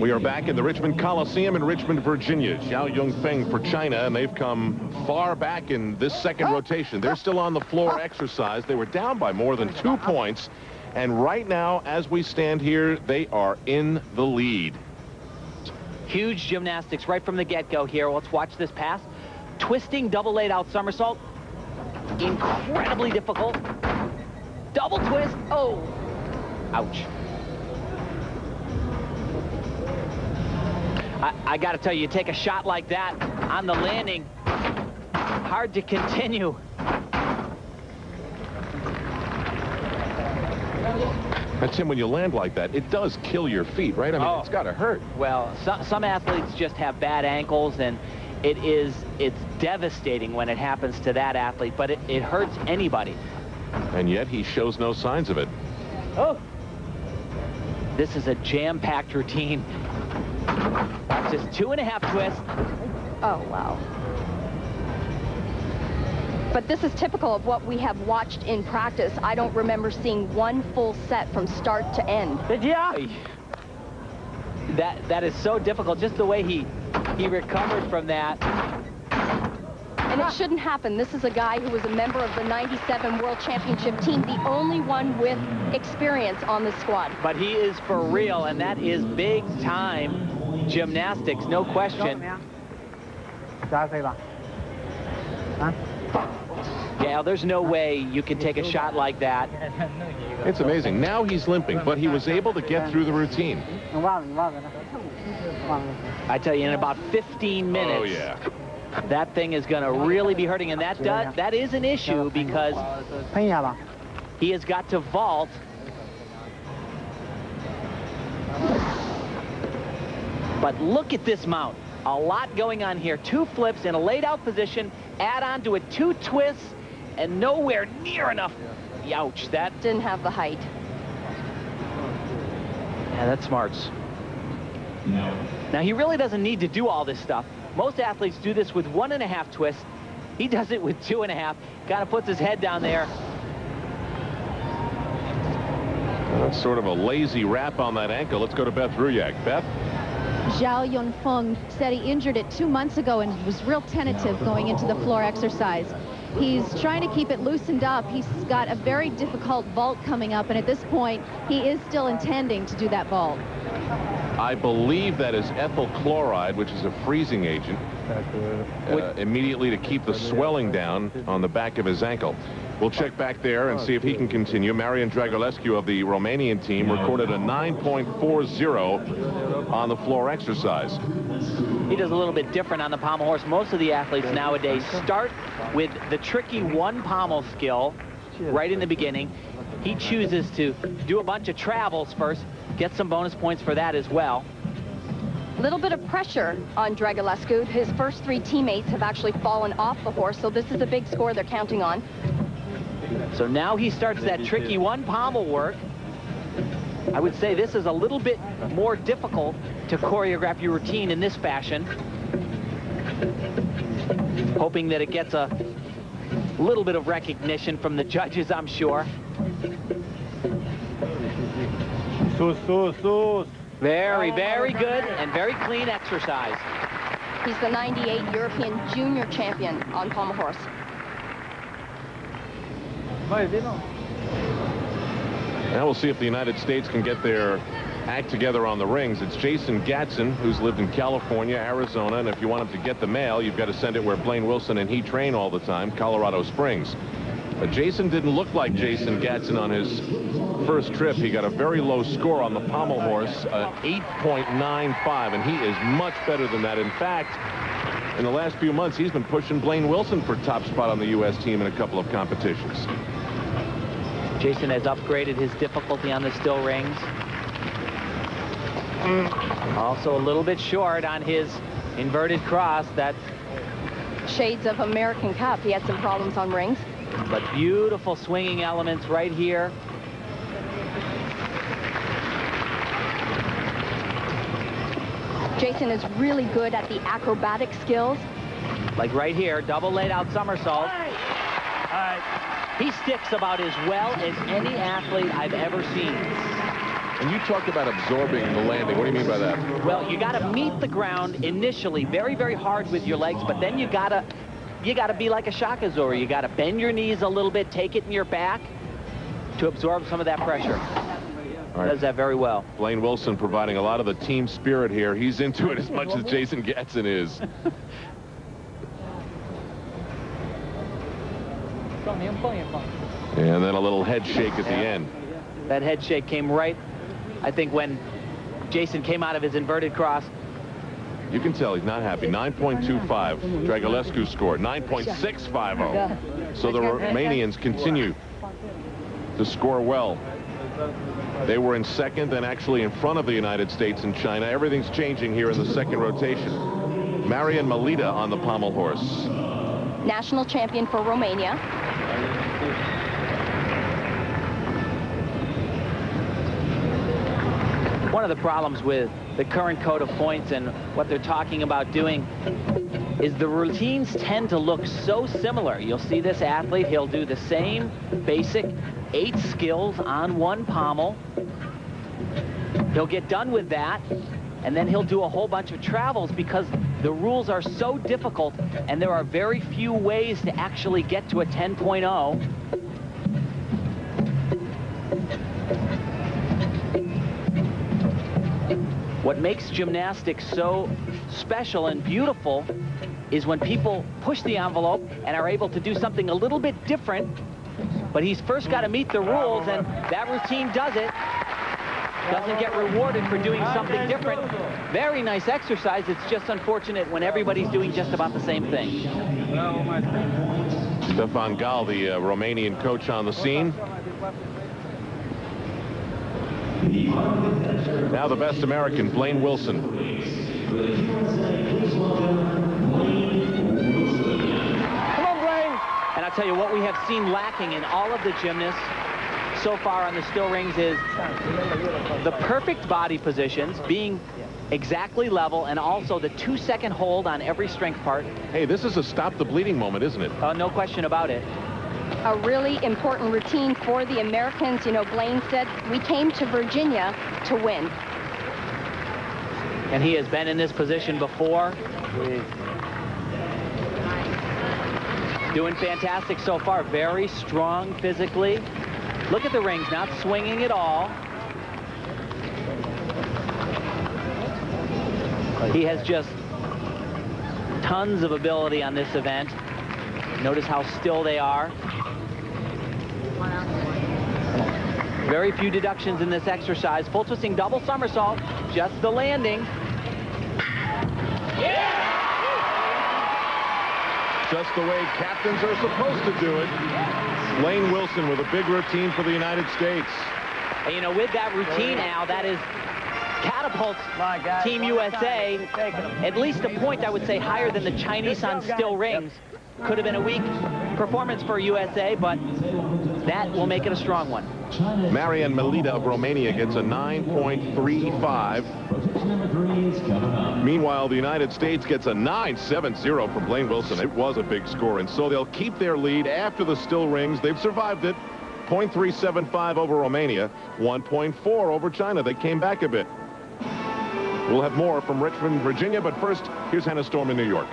We are back in the Richmond Coliseum in Richmond, Virginia. Xiao Junfeng for China, and they've come far back in this second rotation. They're still on the floor exercise. They were down by more than 2 points, and right now, as we stand here, they are in the lead. Huge gymnastics right from the get-go here. Let's watch this pass. Twisting double laid-out somersault. Incredibly difficult. Double twist. Oh, ouch. I got to tell you, you take a shot like that on the landing, hard to continue. And Tim, when you land like that, it does kill your feet, right? I mean, it's got to hurt. Well, some athletes just have bad ankles, and it's devastating when it happens to that athlete, but it hurts anybody. And yet he shows no signs of it. Oh, this is a jam-packed routine. That's just 2.5 twists. Oh, wow. But this is typical of what we have watched in practice. I don't remember seeing one full set from start to end. Yeah. That is so difficult, just the way he recovered from that. And it shouldn't happen. This is a guy who was a member of the '97 World Championship team, the only one with experience on the squad. But he is for real, and that is big-time gymnastics, no question. Yeah, there's no way you can take a shot like that. It's amazing. Now he's limping, but he was able to get through the routine. I tell you, in about 15 minutes, oh, yeah, that thing is going to really be hurting, and that is an issue because he has got to vault. But look at this mount. A lot going on here. 2 flips in a laid-out position, add on to it 2 twists, and nowhere near enough. Ouch, that didn't have the height. Yeah, that's smarts. Now, he really doesn't need to do all this stuff. Most athletes do this with 1.5 twists. He does it with 2.5. Kind of puts his head down there. That's sort of a lazy wrap on that ankle. Let's go to Beth Ruyak. Beth? Xiao Junfeng said he injured it 2 months ago and was real tentative going into the floor exercise. He's trying to keep it loosened up. He's got a very difficult vault coming up, and at this point, he is still intending to do that vault. I believe that is ethyl chloride, which is a freezing agent, immediately to keep the swelling down on the back of his ankle. We'll check back there and see if he can continue. Marian Dragulescu of the Romanian team recorded a 9.40 on the floor exercise. He does a little bit different on the pommel horse. Most of the athletes nowadays start with the tricky 1 pommel skill right in the beginning. He chooses to do a bunch of travels first, get some bonus points for that as well. A little bit of pressure on Dragulescu. His first 3 teammates have actually fallen off the horse, so this is a big score they're counting on. So now he starts that tricky 1 pommel work. I would say this is a little bit more difficult to choreograph your routine in this fashion. Hoping that it gets a little bit of recognition from the judges, I'm sure. Very, very good and very clean exercise. He's the '98 European Junior Champion on pommel horse. Now we'll see if the United States can get their act together on the rings. It's Jason Gatson, who's lived in California, Arizona, and if you want him to get the mail, you've got to send it where Blaine Wilson and he train all the time, Colorado Springs. But Jason didn't look like Jason Gatson on his first trip. He got a very low score on the pommel horse, 8.95, and he is much better than that. In fact, in the last few months, he's been pushing Blaine Wilson for top spot on the U.S. team in a couple of competitions. Jason has upgraded his difficulty on the still rings. Also a little bit short on his inverted cross. That's shades of American Cup. He had some problems on rings. But beautiful swinging elements right here. Jason is really good at the acrobatic skills. Like right here, double laid out somersault. He sticks about as well as any athlete I've ever seen. And you talked about absorbing the landing. What do you mean by that? Well, you got to meet the ground initially very, very hard with your legs, but then you got to be like a shakazori. You got to bend your knees a little bit, take it in your back to absorb some of that pressure. Right. Does that very well. Blaine Wilson providing a lot of the team spirit here. He's into it as much as Jason Gatson is. And then a little head shake at the end. That head shake came right, I think, when Jason came out of his inverted cross. You can tell he's not happy. 9.25. Dragulescu scored 9.650. So the Romanians continue to score well. They were in second and actually in front of the United States and China. Everything's changing here in the second rotation. Marian Malita on the pommel horse. National champion for Romania. One of the problems with the current code of points and what they're talking about doing is the routines tend to look so similar. You'll see this athlete, he'll do the same basic 8 skills on one pommel. He'll get done with that, and then he'll do a whole bunch of travels because the rules are so difficult, and there are very few ways to actually get to a 10.0. What makes gymnastics so special and beautiful is when people push the envelope and are able to do something a little bit different, but he's first got to meet the rules, and that routine does it. Doesn't get rewarded for doing something different. Very nice exercise. It's just unfortunate when everybody's doing just about the same thing. Stefan Gal, the Romanian coach on the scene. Now the best American, Blaine Wilson. Come on, Blaine! And I'll tell you what we have seen lacking in all of the gymnasts so far on the still rings is the perfect body positions, being exactly level, and also the 2-second hold on every strength part. Hey, this is a stop the bleeding moment, isn't it? No question about it. A really important routine for the Americans. You know, Blaine said, we came to Virginia to win. And he has been in this position before. Doing fantastic so far. Very strong physically. Look at the rings, not swinging at all. He has just tons of ability on this event. Notice how still they are. Very few deductions in this exercise. Full twisting double somersault, just the landing. Yeah! Just the way captains are supposed to do it. Blaine Wilson with a big routine for the United States. And, you know, with that routine, Al, that is catapults Team USA at least a point, I would say, higher than the Chinese on still rings. Could have been a weak performance for USA, but that will make it a strong one. Marian Malita of Romania gets a 9.35. Meanwhile, the United States gets a 9.70 from Blaine Wilson. It was a big score, and so they'll keep their lead after the still rings. They've survived it. 0.375 over Romania, 1.4 over China. They came back a bit. We'll have more from Richmond, Virginia, but first, here's Hannah Storm in New York.